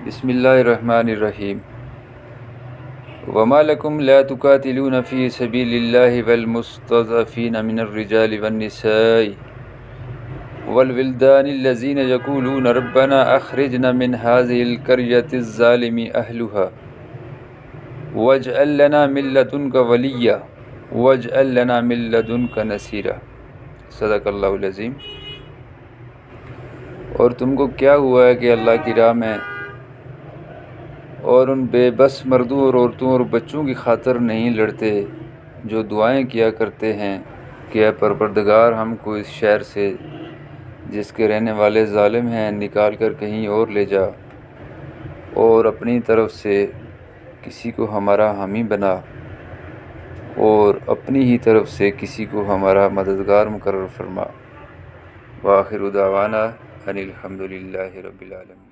بسم اللہ الرحمن الرحیم وما لکم لا تقاتلون فی سبیل اللہ والمستضعفین من الرجال والنساء والولدان الذین یقولون ربنا اخرجنا من هذه القرية الظالم اہلها واجعل لنا من لدنک ولیا واجعل لنا من لدنک نصیرا۔ صدق اللہ العظیم۔ اور تم کو کیا ہوا ہے کہ اللہ کی راہ میں اور ان بے بس مردوں اور عورتوں اور بچوں کی خاطر نہیں لڑتے جو دعائیں کیا کرتے ہیں کہ اے پروردگار ہم کو اس شہر سے جس کے رہنے والے ظالم ہیں نکال کر کہیں اور لے جا، اور اپنی طرف سے کسی کو ہمارا حامی بنا اور اپنی ہی طرف سے کسی کو ہمارا مددگار مقرر فرما۔ وآخر دعوانا ان الحمد للہ رب العالمین۔